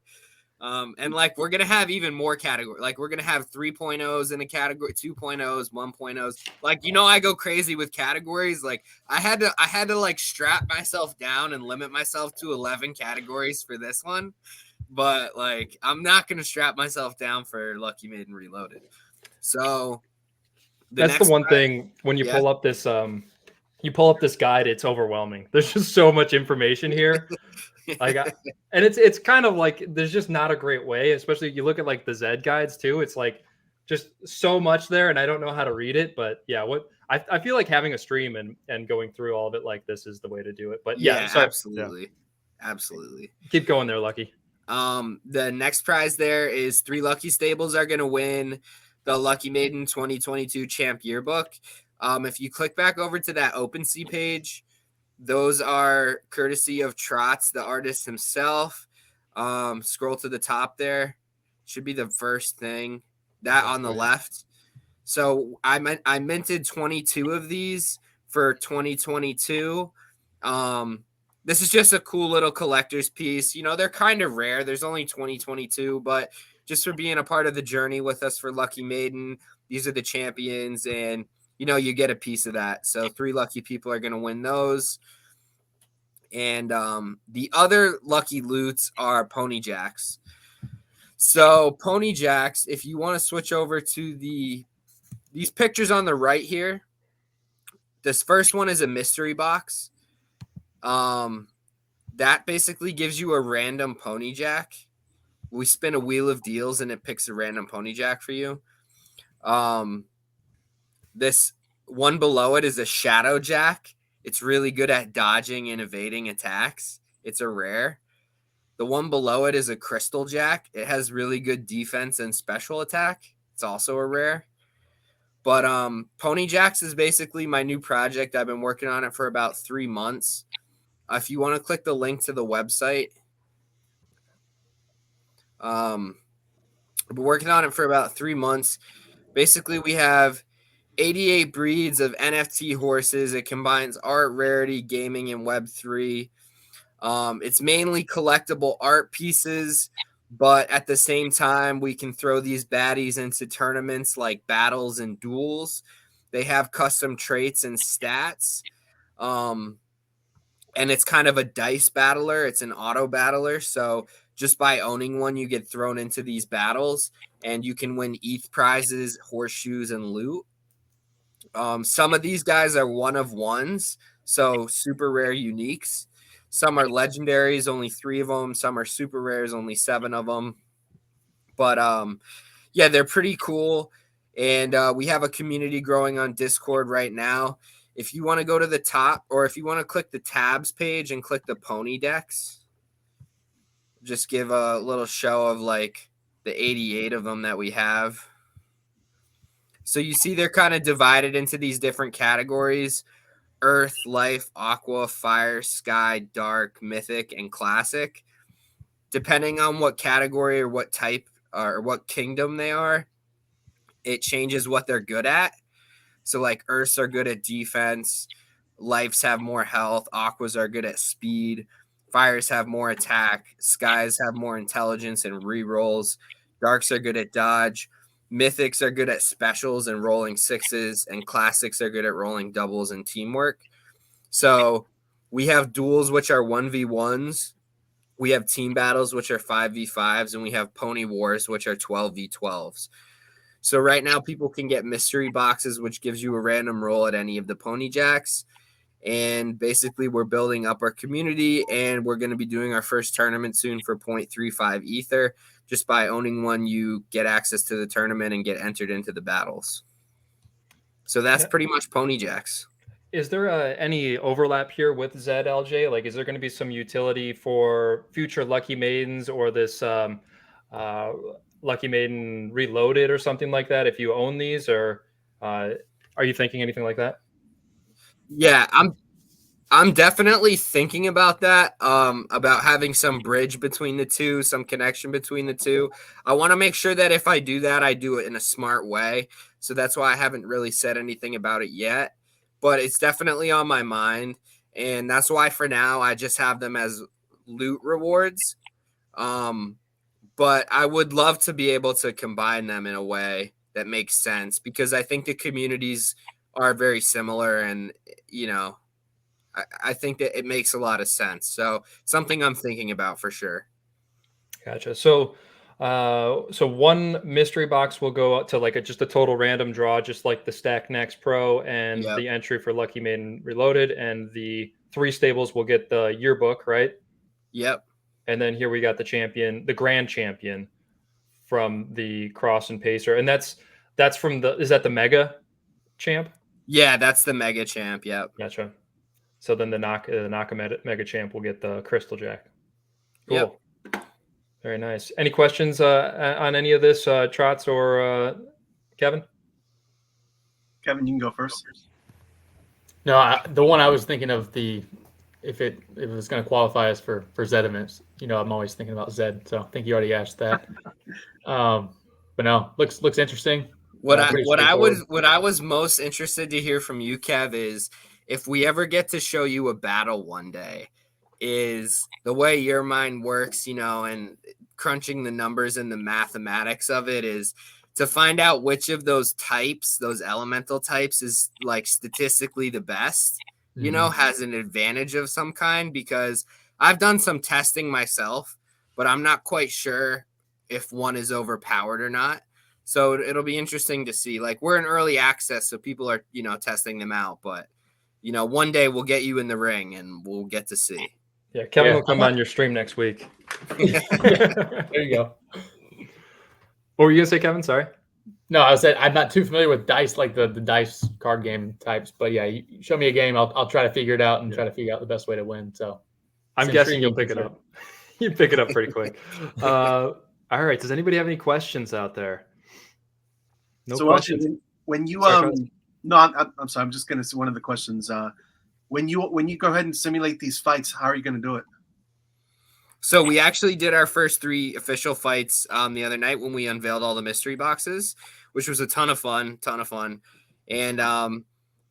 And like we're gonna have even more category. Like we're gonna have 3.0s in a category, 2.0s, 1.0s. Like I go crazy with categories. Like I had to like strap myself down and limit myself to 11 categories for this one. But like I'm not gonna strap myself down for Lucky Maiden Reloaded. So that's the one thing when you pull up this guide, it's overwhelming. There's just so much information here. And it's kind of like there's just not a great way, especially if you look at like the Zed guides too. It's like just so much there, and I don't know how to read it. But yeah, I feel like having a stream and going through all of it like this is the way to do it. But absolutely. Keep going there, Lucky. The next prize there is 3 Lucky Stables are going to win the Lucky Maiden 2022 Champ Yearbook. If you click back over to that OpenSea page. Those are courtesy of Trots, the artist himself. Scroll to the top there. Should be the first thing. That on the left. So I minted 22 of these for 2022. This is just a cool little collector's piece. They're kind of rare. There's only 2022, but just for being a part of the journey with us for Lucky Maiden, these are the champions, and you get a piece of that. So 3 lucky people are going to win those. And the other lucky loots are Pony Jacks. So Pony Jacks, if you want to switch over to these pictures on the right here, this first one is a mystery box. That basically gives you a random Pony Jack. We spin a wheel of deals and it picks a random Pony Jack for you. This one below it is a Shadow Jack. It's really good at dodging and evading attacks. It's a rare. The one below it is a Crystal Jack. It has really good defense and special attack. It's also a rare. But Pony Jacks is basically my new project. I've been working on it for about 3 months. If you want to click the link to the website, I've been working on it for about 3 months. Basically, we have 88 breeds of NFT horses. It combines art, rarity, gaming, and Web3. It's mainly collectible art pieces, but at the same time, we can throw these baddies into tournaments like battles and duels. They have custom traits and stats. And it's kind of a dice battler. It's an auto battler. So just by owning one, you get thrown into these battles and you can win ETH prizes, horseshoes, and loot. Some of these guys are one of ones, so super rare uniques. Some are legendaries, only 3 of them. Some are super rares, only 7 of them. But yeah, they're pretty cool. And we have a community growing on Discord right now. If you want to go to the top, or if you want to click the tabs page and click the pony decks, just give a little show of like the 88 of them that we have. So you see they're kind of divided into these different categories: Earth, Life, Aqua, Fire, Sky, Dark, Mythic, and Classic. Depending on what category or what type or what kingdom they are, it changes what they're good at. So like Earths are good at defense, Lifes have more health, Aquas are good at speed, Fires have more attack, Skies have more intelligence and rerolls, Darks are good at dodge, Mythics are good at specials and rolling sixes, and classics are good at rolling doubles and teamwork. So we have duels, which are 1v1s. We have team battles, which are 5v5s, and we have pony wars, which are 12v12s. So right now people can get mystery boxes, which gives you a random roll at any of the pony jacks. And basically we're building up our community, and we're going to be doing our first tournament soon for 0.35 Ether. Just by owning one, you get access to the tournament and get entered into the battles. So that's pretty much pony jacks. Is there any overlap here with ZED, LJ? Like, is there going to be some utility for future Lucky Maidens or this Lucky Maiden Reloaded or something like that if you own these? Or are you thinking anything like that? Yeah, I'm definitely thinking about that, about having some bridge between the two, some connection between the two. I want to make sure that if I do that, I do it in a smart way. So that's why I haven't really said anything about it yet. But it's definitely on my mind. And that's why for now, I just have them as loot rewards. But I would love to be able to combine them in a way that makes sense, because I think the communities are very similar, and, you know, I think that it makes a lot of sense. So something I'm thinking about for sure. Gotcha. So one mystery box will go out to like just a total random draw, just like the Stack Next Pro and Yep. the entry for Lucky Maiden Reloaded, and the 3 stables will get the yearbook, right? Yep. And then here we got the champion, the grand champion from the Cross and Pacer, and that's from is that the Mega Champ? Yeah, that's the Mega Champ. Yep. Gotcha. So then the Naka Mega Champ will get the Crystal Jack. Cool. Yep. Very nice. Any questions on any of this, Trots or Kevin? Kevin, you can go first. No, the one I was thinking of, if it was going to qualify us for ZED events, you know, I'm always thinking about ZED. So I think you already asked that. But no, looks interesting. What I was most interested to hear from you, Kev, is if we ever get to show you a battle one day, is the way your mind works, you know, and crunching the numbers and the mathematics of it, is to find out which of those types, those elemental types, is like statistically the best, you know, has an advantage of some kind. Because I've done some testing myself, but I'm not quite sure if one is overpowered or not. So it'll be interesting to see. Like, we're in early access, so people are, you know, testing them out. But, you know, one day we'll get you in the ring and we'll get to see. Yeah, Kevin will come on your stream next week. There you go. What were you gonna say, Kevin? Sorry. No, I said I'm not too familiar with dice, like the dice card game types. But yeah, you show me a game, I'll try to figure it out and try to figure out the best way to win. So I'm guessing you'll pick it up. You pick it up pretty quick. All right. Does anybody have any questions out there? No questions. When you no, I'm sorry. I'm just gonna say one of the questions. When you go ahead and simulate these fights, how are you going to do it? So we actually did our first 3 official fights the other night when we unveiled all the mystery boxes, which was a ton of fun. And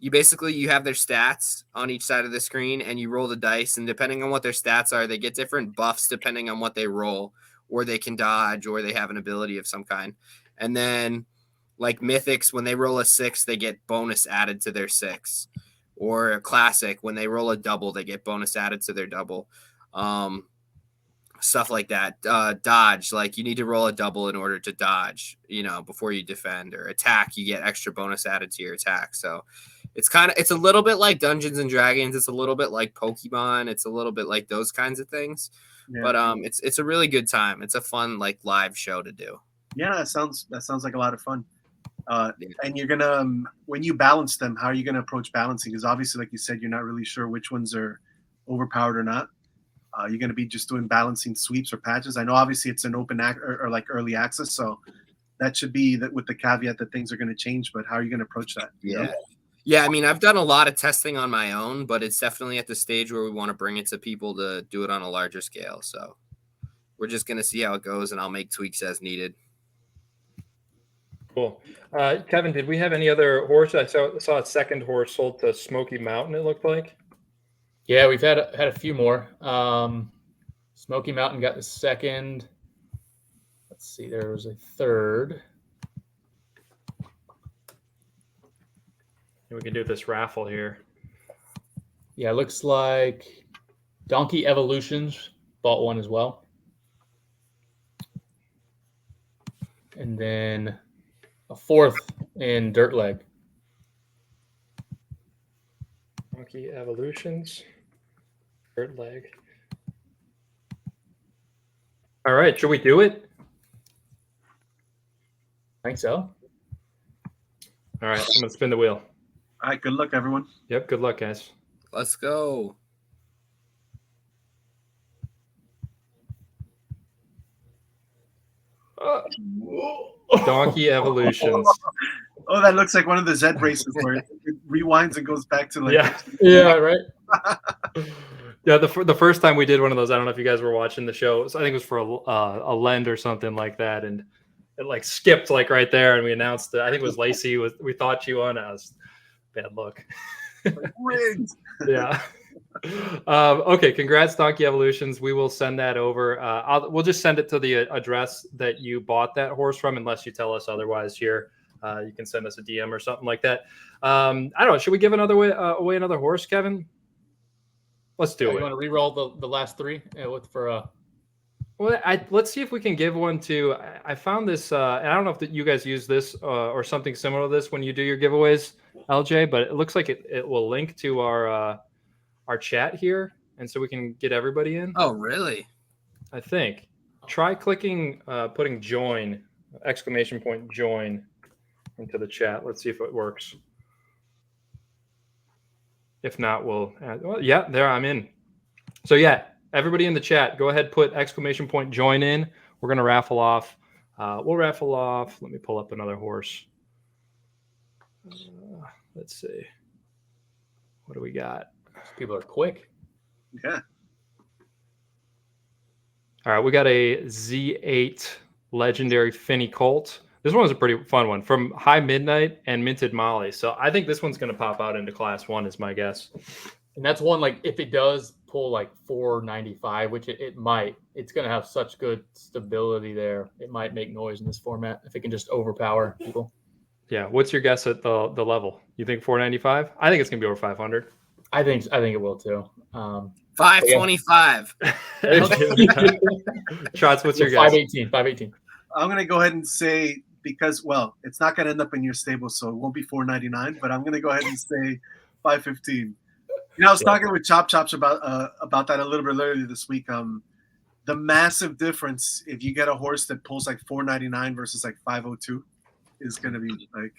you have their stats on each side of the screen, and you roll the dice, and depending on what their stats are, they get different buffs depending on what they roll, or they can dodge, or they have an ability of some kind. And then, like mythics, when they roll a 6, they get bonus added to their 6. Or a classic, when they roll a double, they get bonus added to their double. Stuff like that. Dodge, like you need to roll a double in order to dodge, you know, before you defend. Or attack, you get extra bonus added to your attack. So it's a little bit like Dungeons and Dragons. It's a little bit like Pokemon. It's a little bit like those kinds of things. Yeah. But it's a really good time. It's a fun like live show to do. Yeah, that sounds like a lot of fun. And you're gonna when you balance them, how are you gonna approach balancing? Because obviously, like you said, you're not really sure which ones are overpowered or not. You're gonna be just doing balancing sweeps or patches. I know obviously it's an open or like early access, so that should be that with the caveat that things are gonna change. But how are you gonna approach that? Yeah. I mean, I've done a lot of testing on my own, but it's definitely at the stage where we want to bring it to people to do it on a larger scale. So we're just gonna see how it goes, and I'll make tweaks as needed. Cool. Kevin, did we have any other horse? I saw a second horse sold to Smoky Mountain, it looked like. Yeah, we've had a few more. Smoky Mountain got the second. Let's see, there was a third. We can do this raffle here. Yeah, it looks like Donkey Evolutions bought one as well. And then a fourth in Dirt Leg. Donkey Evolutions, Dirt Leg. All right, should we do it? I think so. All right, I'm gonna spin the wheel. All right, good luck, everyone. Yep, good luck, guys. Let's go. Donkey Evolutions. Oh, that looks like one of the ZED races where it rewinds and goes back to like. Yeah, right. Yeah, the first time we did one of those, I don't know if you guys were watching the show. I think it was for a lend or something like that, and it like skipped like right there, and we announced it. I think it was Lacey. We thought you won. I was bad luck. Rigged. Yeah. Okay. Congrats, Donkey Evolutions. We will send that over. We'll just send it to the address that you bought that horse from, unless you tell us otherwise here. You can send us a DM or something like that. I don't know. Should we give away another horse, Kevin? Let's do it. You want to re-roll the last three for Well, let's see if we can give one to. I found this, and I don't know if you guys use this or something similar to this when you do your giveaways, LJ. But it looks like it will link to our chat here, and so we can get everybody in. Oh, really? I think. Try clicking, putting join, ! Join into the chat. Let's see if it works. If not, we'll add, well, yeah, there I'm in. So yeah, everybody in the chat, go ahead, put ! Join in. We're going to raffle off. We'll raffle off. Let me pull up another horse. Let's see. What do we got? people are quick. Yeah. All right, we got a Z8 Legendary Finney Colt. This one was a pretty fun one from High Midnight and Minted Molly. So I think this one's going to pop out into Class 1 is my guess. And that's one, like, if it does pull like 495, which it might, it's going to have such good stability there. It might make noise in this format if it can just overpower people. Yeah. What's your guess at the level? You think 495? I think it's going to be over 500. I think it will too. 525. Shots, what's your guess? 518. I'm going to go ahead and say, because, well, it's not going to end up in your stable, so it won't be 499, but I'm going to go ahead and say 515. You know, I was talking with Chop Chops about that a little bit earlier this week. The massive difference if you get a horse that pulls like 499 versus like 502 is going to be like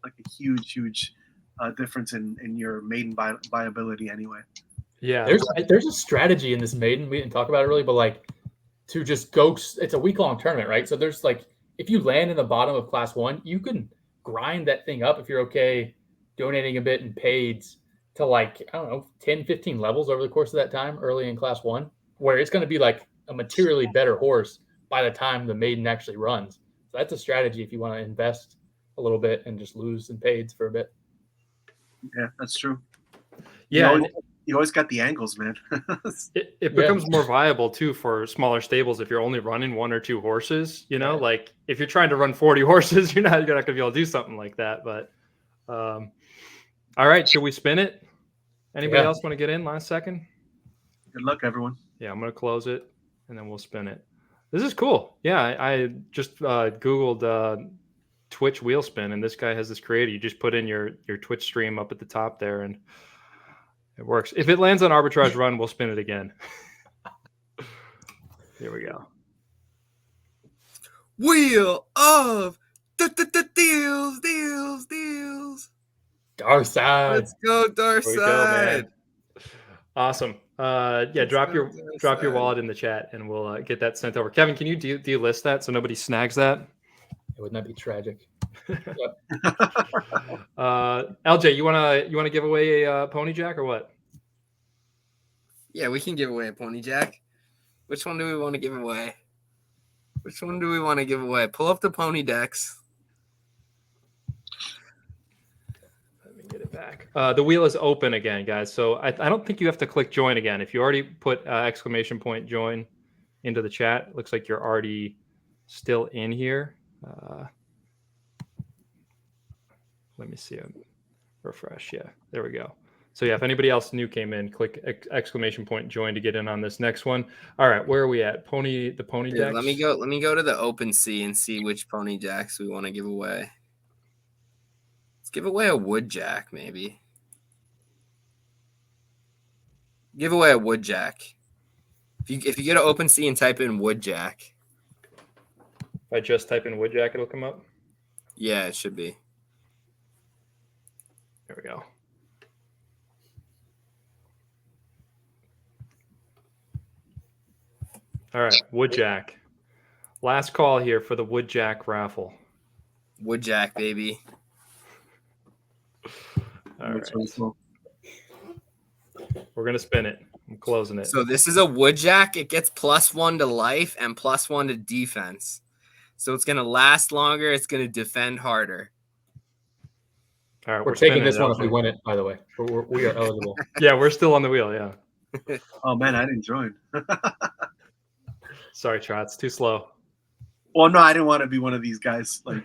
a huge difference in your maiden viability anyway. Yeah, there's a strategy in this maiden. We didn't talk about it really, but like to just go. It's a week-long tournament, right? So there's like, if you land in the bottom of Class 1, you can grind that thing up if you're okay donating a bit in paids to like, I don't know, 10, 15 levels over the course of that time early in Class 1, where it's going to be like a materially better horse by the time the maiden actually runs. So that's a strategy if you want to invest a little bit and just lose in paids for a bit. Yeah, that's true. Yeah. You always got the angles, man. It becomes more viable too for smaller stables if you're only running one or two horses. You know, like if you're trying to run 40 horses, you're not going to be able to do something like that. But all right, should we spin it? Anybody else want to get in last second? Good luck, everyone. Yeah, I'm going to close it and then we'll spin it. This is cool. Yeah, I just Googled Twitch wheel spin, and this guy has this created. You just put in your Twitch stream up at the top there, and it works. If it lands on Arbitrage.Run, we'll spin it again. Here we go. Wheel of deals. Dark side. Let's go, Dark side. Awesome. Drop your wallet in the chat, and we'll get that sent over. Kevin, can you delist that so nobody snags that? Wouldn't that be tragic? LJ, you wanna give away a Pony Jack or what? Yeah, we can give away a Pony Jack. Which one do we want to give away? Pull up the Pony decks. Let me get it back. The wheel is open again, guys. So I don't think you have to click join again. If you already put ! Join into the chat, it looks like you're already still in here. Let me see. Refresh. Yeah, there we go. So yeah, if anybody else new came in, click exclamation point join to get in on this next one. All right, where are we at? The pony Dude, decks. let me go to the OpenSea and see which pony jacks we want to give away. Let's give away a wood jack, maybe. Give away a wood jack. If you go to OpenSea and type in wood jack. If I just type in wood jack, it'll come up. Yeah, it should be. There we go. All right, Woodjack. Last call here for the Woodjack raffle. Woodjack, baby. All right. We're going to spin it. I'm closing it. So this is a Woodjack. It gets +1 to life and +1 to defense. So it's going to last longer. It's going to defend harder. All right, we're taking this one if we win it, by the way. We are eligible. Yeah, we're still on the wheel, yeah. Oh, man, I didn't join. Sorry, Trots. Too slow. Well, no, I didn't want to be one of these guys. Like,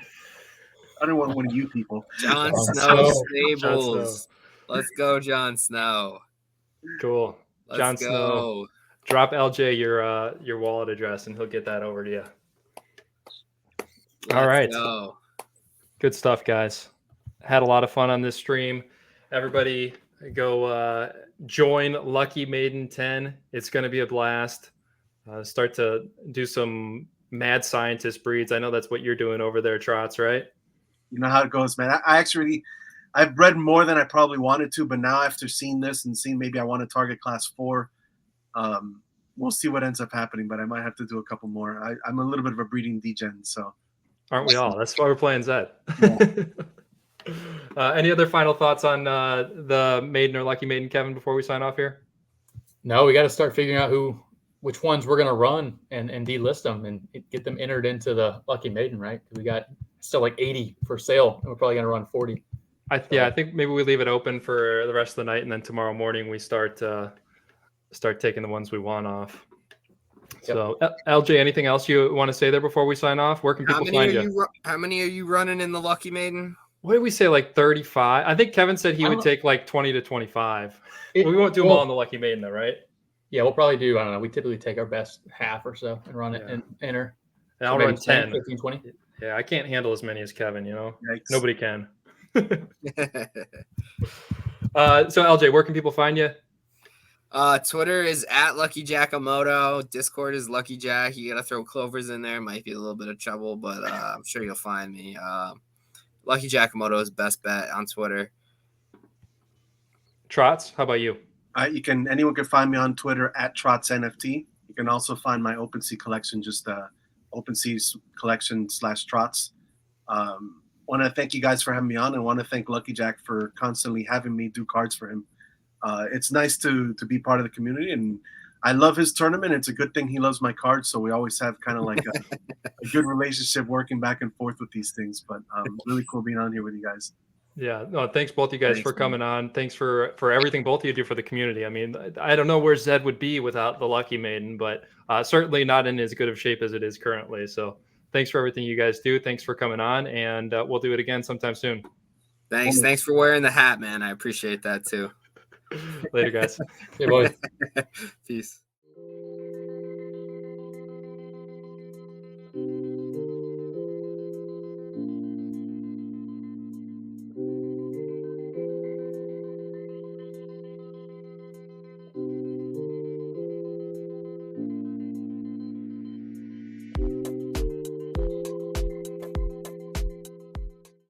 I don't want one of you people. Jon Snow Stables. Let's go, Jon Snow. Cool. Jon Snow. Drop LJ your wallet address, and he'll get that over to you. All right. Go. Good stuff, guys. Had a lot of fun on this stream. Everybody go join Lucky Maiden 10. It's going to be a blast. Start to do some mad scientist breeds. I know that's what you're doing over there, Trots, right? You know how it goes, man. I've bred more than I probably wanted to, but now after seeing this and seeing maybe I want to target class 4, we'll see what ends up happening, but I might have to do a couple more. I'm a little bit of a breeding degen, so. Aren't we all? That's why we're playing Zed. Yeah. Any other final thoughts on the Maiden or Lucky Maiden, Kevin, before we sign off here? No, we got to start figuring out which ones we're going to run and delist them and get them entered into the Lucky Maiden, right? We got still like 80 for sale, and we're probably going to run 40. I think maybe we leave it open for the rest of the night, and then tomorrow morning we start taking the ones we want off. Yep. So, LJ, anything else you want to say there before we sign off? Where can people find you? How many are you running in the Lucky Maiden? What did we say, like 35? I think Kevin said he would take like 20 to 25. We won't do them all in the Lucky Maiden, though, right? Yeah, we'll probably do, I don't know, we typically take our best half or so and run it and enter. And I'll run 10. 15, 20. Yeah, I can't handle as many as Kevin, you know? Yikes. Nobody can. So, LJ, where can people find you? Twitter is @LuckyJackamoto. Discord is Lucky Jack. You got to throw clovers in there. Might be a little bit of trouble, but I'm sure you'll find me. Lucky Jackamoto is best bet on Twitter. Trots, how about you? Anyone can find me on Twitter @TrotsNFT. You can also find my OpenSea collection, just OpenSea collection /Trots. Want to thank you guys for having me on, and want to thank Lucky Jack for constantly having me do cards for him. It's nice to be part of the community, and I love his tournament. It's a good thing he loves my cards, so we always have kind of like a good relationship working back and forth with these things. But really cool being on here with you guys. Yeah, no, thanks both you guys for coming on. Thanks for everything both of you do for the community. I mean, I don't know where Zed would be without the Lucky Maiden, but certainly not in as good of shape as it is currently. So thanks for everything you guys do. Thanks for coming on, and we'll do it again sometime soon. Thanks for wearing the hat, man. I appreciate that too. Later, guys. Hey, boys. Peace.